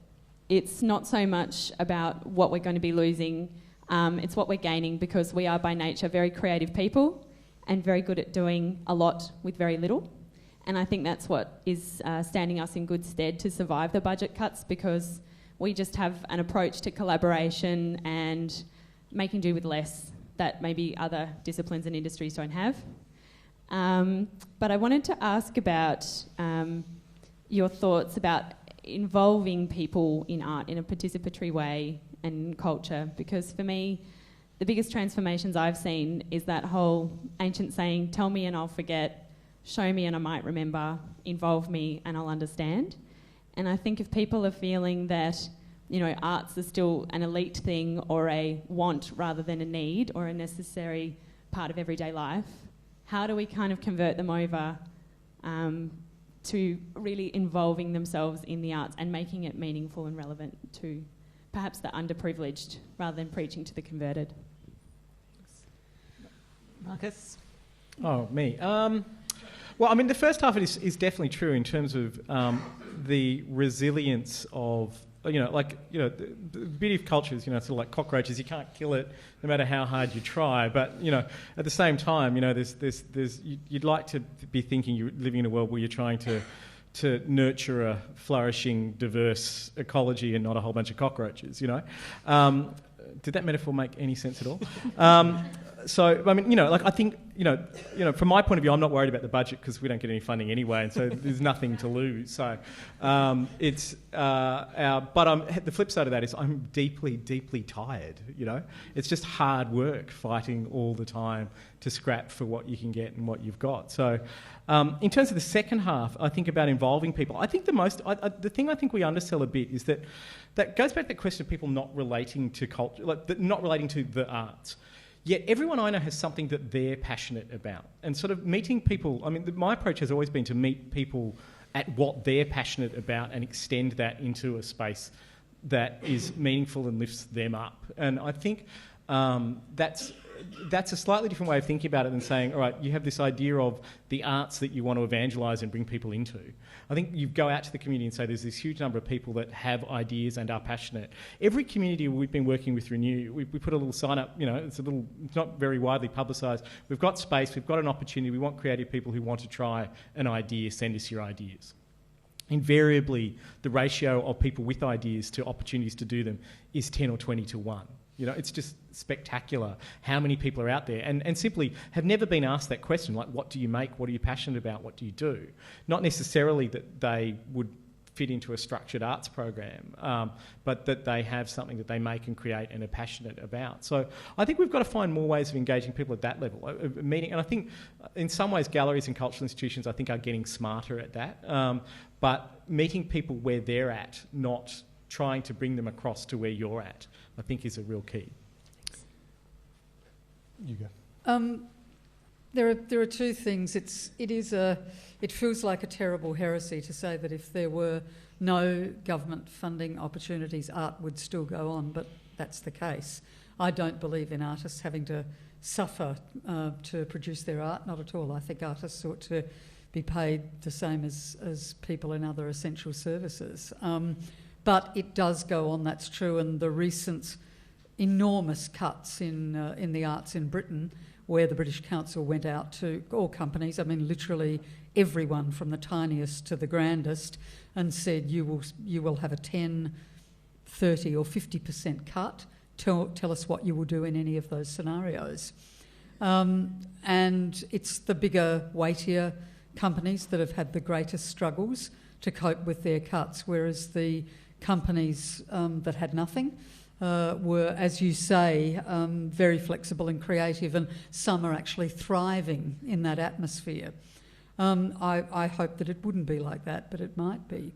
it's not so much about what we're going to be losing, it's what we're gaining, because we are by nature very creative people and very good at doing a lot with very little. And I think that's what is standing us in good stead to survive the budget cuts, because we just have an approach to collaboration and making do with less that maybe other disciplines and industries don't have. But I wanted to ask about your thoughts about involving people in art in a participatory way and culture, because for me, the biggest transformations I've seen is that whole ancient saying, tell me and I'll forget, show me and I might remember, involve me and I'll understand. And I think if people are feeling that, you know, arts is still an elite thing or a want rather than a need or a necessary part of everyday life, how do we kind of convert them over to really involving themselves in the arts and making it meaningful and relevant to perhaps the underprivileged rather than preaching to the converted? Marcus? Oh, me. Well, I mean, the first half of it is definitely true in terms of the resilience of, the beauty of culture is, sort of like cockroaches. You can't kill it no matter how hard you try. But, at the same time, you'd like to be thinking you're living in a world where you're trying to nurture a flourishing, diverse ecology and not a whole bunch of cockroaches, Did that metaphor make any sense at all? So, I mean, I think, from my point of view, I'm not worried about the budget because we don't get any funding anyway, and so there's nothing to lose. So, but the flip side of that is I'm deeply, deeply tired, It's just hard work fighting all the time to scrap for what you can get and what you've got. So, in terms of the second half, I think about involving people. I think the thing I think we undersell a bit is that goes back to that question of people not relating to culture, not relating to the arts. Yet everyone I know has something that they're passionate about. And sort of meeting people, I mean, my approach has always been to meet people at what they're passionate about and extend that into a space that is meaningful and lifts them up. And I think that's a slightly different way of thinking about it than saying, all right, you have this idea of the arts that you want to evangelise and bring people into. I think you go out to the community and say there's this huge number of people that have ideas and are passionate. Every community we've been working with Renew, we put a little sign up, it's not very widely publicised. We've got space, we've got an opportunity, we want creative people who want to try an idea, send us your ideas. Invariably, the ratio of people with ideas to opportunities to do them is 10 or 20 to 1. It's just spectacular how many people are out there and simply have never been asked that question, like, what do you make, what are you passionate about, what do you do? Not necessarily that they would fit into a structured arts program, but that they have something that they make and create and are passionate about. So I think we've got to find more ways of engaging people at that level, meeting. And I think in some ways galleries and cultural institutions, I think, are getting smarter at that. But meeting people where they're at, not trying to bring them across to where you're at, I think is a real key. You go. There are two things. It feels like a terrible heresy to say that if there were no government funding opportunities, art would still go on, but that's the case. I don't believe in artists having to suffer to produce their art, not at all. I think artists ought to be paid the same as people in other essential services. But it does go on, that's true, and the recent enormous cuts in the arts in Britain, where the British Council went out to all companies, I mean literally everyone from the tiniest to the grandest, and said you will have a 10, 30 or 50% cut. Tell us what you will do in any of those scenarios. And it's the bigger, weightier companies that have had the greatest struggles to cope with their cuts, whereas the companies that had nothing were, as you say, very flexible and creative, and some are actually thriving in that atmosphere. I hope that it wouldn't be like that, but it might be.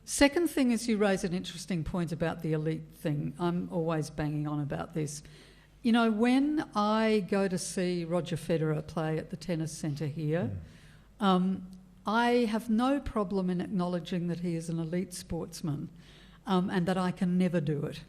Second thing is you raise an interesting point about the elite thing. I'm always banging on about this. You know, when I go to see Roger Federer play at the tennis centre here, I have no problem in acknowledging that he is an elite sportsman and that I can never do it.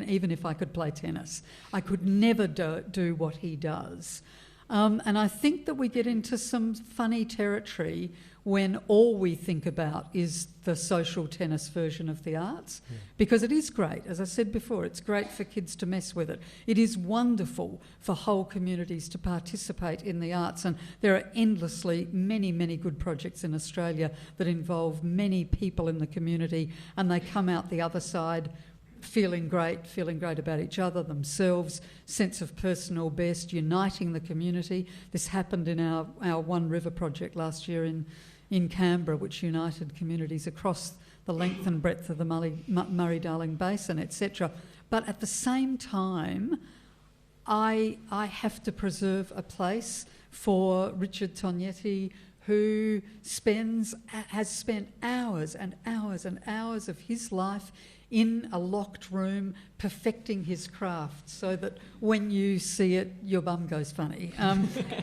Even if I could play tennis, I could never do what he does. And I think that we get into some funny territory when all we think about is the social tennis version of the arts, because it is great. As I said before, it's great for kids to mess with it. It is wonderful for whole communities to participate in the arts, and there are endlessly many, many good projects in Australia that involve many people in the community, and they come out the other side feeling great about each other, themselves, sense of personal best, uniting the community. This happened in our One River project last year in Canberra, which united communities across the length and breadth of the Murray-Darling Basin, etc. But at the same time, I have to preserve a place for Richard Tognetti, who has spent hours and hours and hours of his life in a locked room perfecting his craft so that when you see it, your bum goes funny.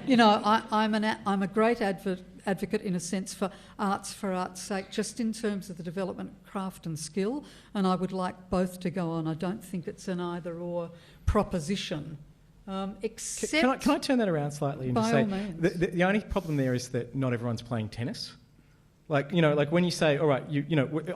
You know, I'm a great advocate in a sense for art's sake, just in terms of the development of craft and skill, and I would like both to go on. I don't think it's an either-or proposition. Except... Can I turn that around slightly and just say the only problem there is that not everyone's playing tennis. Like, you know, like when you say, all right,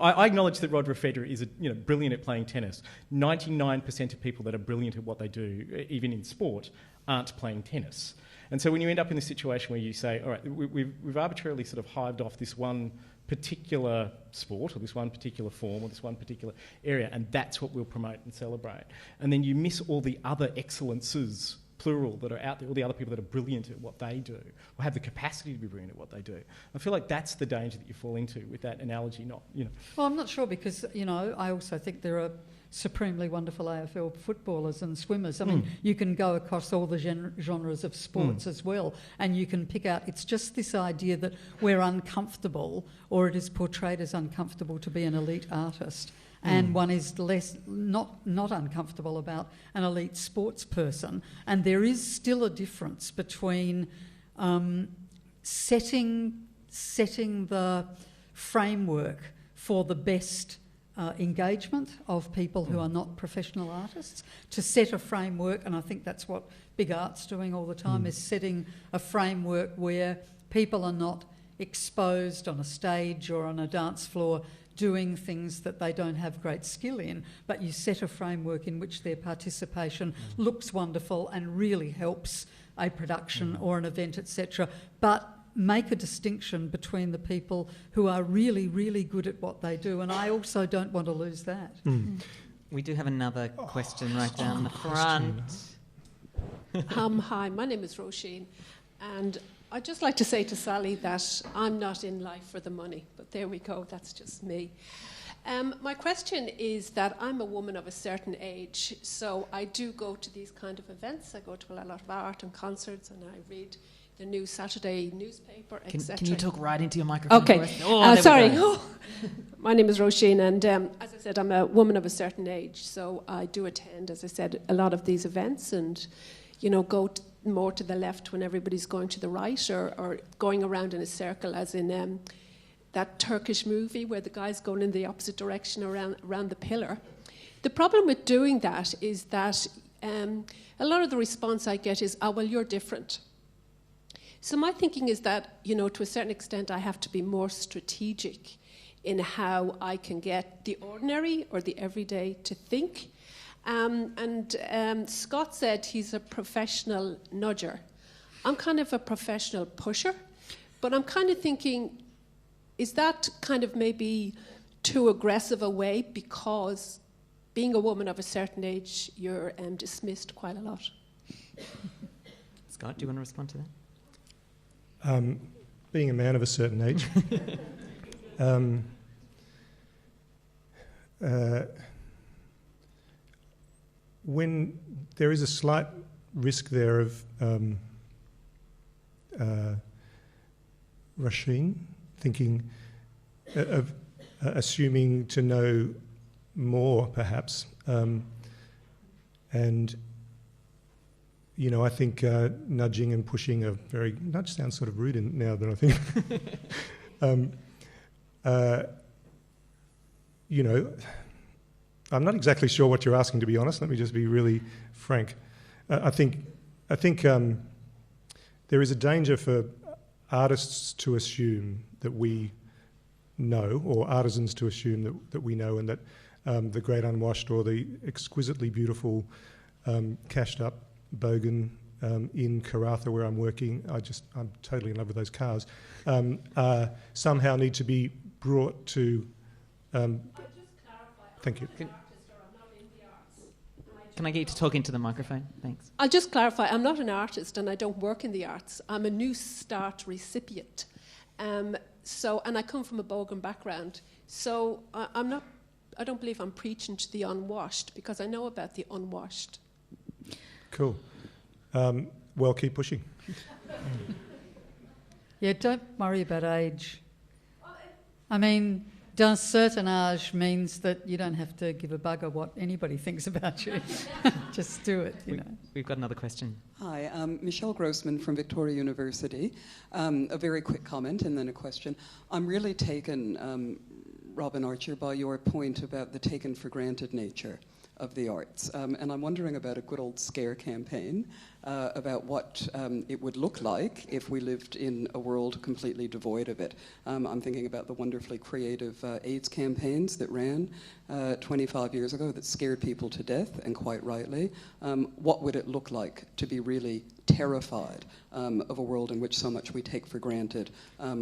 I acknowledge that Roger Federer is brilliant at playing tennis. 99% of people that are brilliant at what they do, even in sport, aren't playing tennis. And so when you end up in a situation where you say, all right, we've arbitrarily sort of hived off this one particular sport or this one particular form or this one particular area, and that's what we'll promote and celebrate. And then you miss all the other excellences, plural, that are out there, all the other people that are brilliant at what they do or have the capacity to be brilliant at what they do. I feel like that's the danger that you fall into with that analogy, Well, I'm not sure because, I also think there are supremely wonderful AFL footballers and swimmers. I mean, you can go across all the genres of sports as well, and you can pick out... It's just this idea that we're uncomfortable, or it is portrayed as uncomfortable to be an elite artist, and one is not uncomfortable about an elite sports person. And there is still a difference between setting the framework for the best engagement of people who are not professional artists, to set a framework, and I think that's what Big Art's doing all the time, is setting a framework where people are not exposed on a stage or on a dance floor doing things that they don't have great skill in, but you set a framework in which their participation looks wonderful and really helps a production or an event, etc. But make a distinction between the people who are really, really good at what they do, and I also don't want to lose that. We do have another question right down the front. Hi, my name is Roisin, and I'd just like to say to Sally that I'm not in life for the money, but there we go, that's just me. My question is that I'm a woman of a certain age, so I do go to these kind of events. I go to a lot of art and concerts, and I read the new Saturday newspaper, etc. Can you talk right into your microphone? Okay, sorry. My name is Roisin, and as I said, I'm a woman of a certain age, so I do attend, as I said, a lot of these events, and go more to the left when everybody's going to the right, or going around in a circle, as in that Turkish movie where the guy's going in the opposite direction around the pillar. The problem with doing that is that a lot of the response I get is, well, you're different. So my thinking is that, to a certain extent, I have to be more strategic in how I can get the ordinary or the everyday to think. Scott said he's a professional nudger. I'm kind of a professional pusher, but I'm kind of thinking, is that kind of maybe too aggressive a way, because being a woman of a certain age, you're dismissed quite a lot? Scott, do you want to respond to that? Being a man of a certain age, when there is a slight risk there of Rasheen thinking of assuming to know more, perhaps. And, you know, I think nudging and pushing are very... Nudge sounds sort of rude now that I think. You know, I'm not exactly sure what you're asking, to be honest. Let me just be really frank. I think there is a danger for artists to assume that we know, or artisans to assume that we know, and that the great unwashed or the exquisitely beautiful cashed up bogan in Karratha, where I'm working, I'm totally in love with those cars, somehow need to be brought to... Thank you. Can I get you to talk into the microphone? Thanks. I'll just clarify, I'm not an artist and I don't work in the arts. I'm a New Start recipient. And I come from a bogan background. So I don't believe I'm preaching to the unwashed, because I know about the unwashed. Cool. Well, keep pushing. Yeah, don't worry about age. I mean, d'un certain âge means that you don't have to give a bugger what anybody thinks about you. Just do it, you know. We've got another question. Hi, Michelle Grossman from Victoria University. A very quick comment and then a question. I'm really taken, Robyn Archer, by your point about the taken for granted nature of the arts. And I'm wondering about a good old scare campaign about what it would look like if we lived in a world completely devoid of it. I'm thinking about the wonderfully creative AIDS campaigns that ran 25 years ago that scared people to death, and quite rightly. What would it look like to be really terrified of a world in which so much we take for granted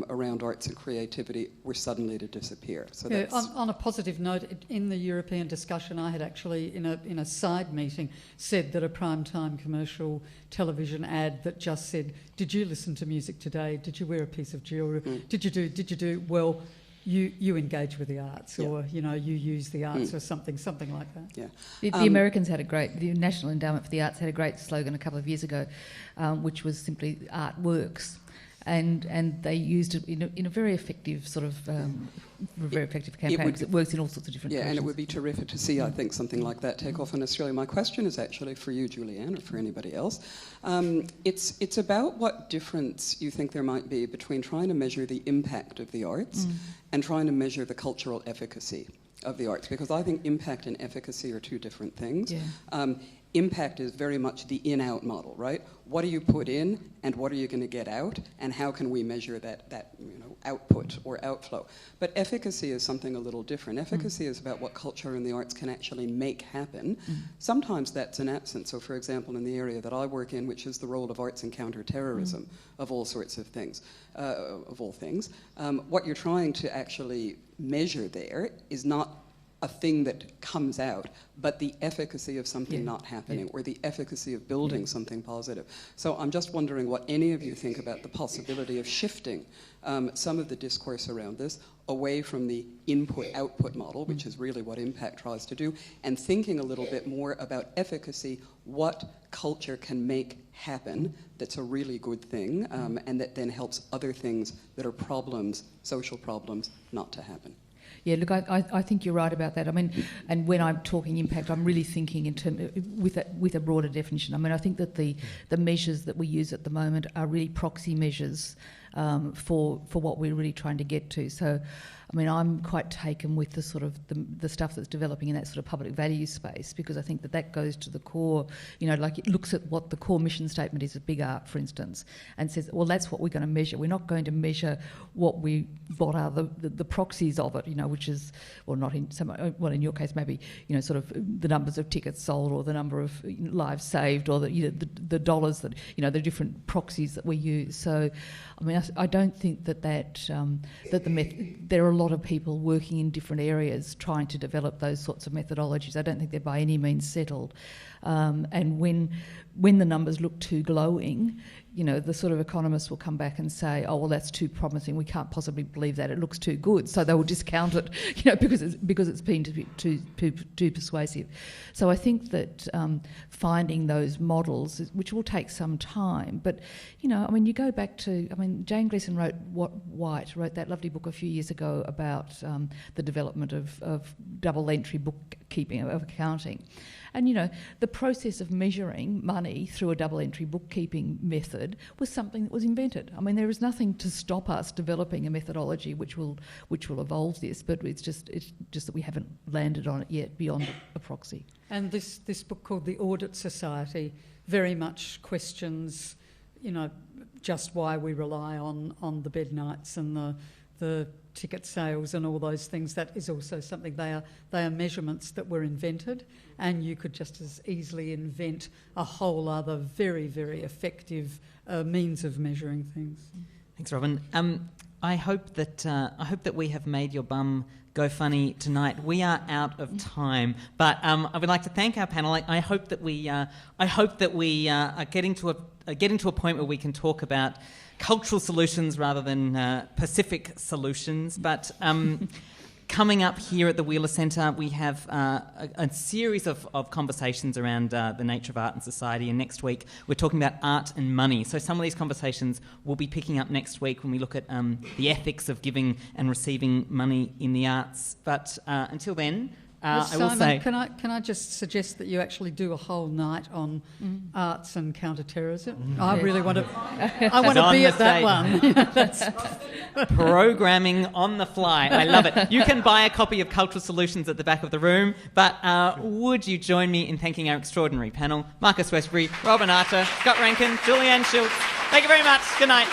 around arts and creativity were suddenly to disappear? So yeah, on a positive note, in the European discussion, I had actually, in a side meeting, said that a primetime commercial television ad that just said, "Did you listen to music today? Did you wear a piece of jewellery? Did you do well?" You engage with the arts, or you use the arts, or something like that. Yeah, the Americans had the National Endowment for the Arts had a great slogan a couple of years ago, which was simply "Art Works," and they used it in a very effective sort of very effective campaign, because it works in all sorts of different and it cultures. would be terrific to see, I think, something like that take off in Australia. My question is actually for you, Julianne, or for anybody else. It's about what difference you think there might be between trying to measure the impact of the arts and trying to measure the cultural efficacy of the arts, because I think impact and efficacy are two different things. Yeah. Impact is very much the in-out model, right? What do you put in, and what are you going to get out, and how can we measure that output or outflow? But efficacy is something a little different. Efficacy is about what culture and the arts can actually make happen. Sometimes that's an absence. So, for example, in the area that I work in, which is the role of arts in counter-terrorism, of all sorts of things, what you're trying to actually measure there is not a thing that comes out, but the efficacy of something not happening, or the efficacy of building something positive. So I'm just wondering what any of you think about the possibility of shifting some of the discourse around this away from the input-output model, which is really what impact tries to do, and thinking a little bit more about efficacy, what culture can make happen that's a really good thing, and that then helps other things that are problems, social problems, not to happen. Yeah, look, I think you're right about that. I mean, and when I'm talking impact, I'm really thinking in with a broader definition. I mean, I think that the measures that we use at the moment are really proxy measures for what we're really trying to get to. So, I mean, I'm quite taken with the sort of the stuff that's developing in that sort of public value space, because I think that goes to the core, like it looks at what the core mission statement is of big art, for instance, and says, well, that's what we're going to measure. We're not going to measure what are the proxies of it, which is, well, not in in your case, maybe, sort of the numbers of tickets sold, or the number of lives saved, or the dollars that, the different proxies that we use. So, I mean, I don't think that there are a lot of people working in different areas trying to develop those sorts of methodologies. I don't think they're by any means settled. And when the numbers look too glowing, the sort of economists will come back and say, oh, well, that's too promising, we can't possibly believe that, it looks too good, so they will discount it, because it's been too persuasive. So I think that finding those models, which will take some time, but, you go back to, Jane Gleason White wrote that lovely book a few years ago about the development of double entry bookkeeping, of accounting. And, the process of measuring money through a double-entry bookkeeping method was something that was invented. There is nothing to stop us developing a methodology which will evolve this, but it's just that we haven't landed on it yet beyond a proxy. And this book called The Audit Society very much questions, just why we rely on the bed nights and the ticket sales and all those things. That is also something, they are measurements that were invented, and you could just as easily invent a whole other very, very effective means of measuring things. Thanks, Robyn. I hope that we have made your bum go funny tonight. We are out of time, but I would like to thank our panel. I hope that we are getting to a point where we can talk about cultural solutions rather than Pacific solutions. But coming up here at the Wheeler Centre, we have a series of conversations around the nature of art and society, and next week we're talking about art and money. So some of these conversations we'll be picking up next week when we look at the ethics of giving and receiving money in the arts. But until then, I will say... Can I just suggest that you actually do a whole night on arts and counter-terrorism? I really want to... I want to be at that one. That's programming on the fly. I love it. You can buy a copy of Cultural Solutions at the back of the room, but would you join me in thanking our extraordinary panel, Marcus Westbury, Robyn Archer, Scott Rankin, Julianne Schultz. Thank you very much. Good night.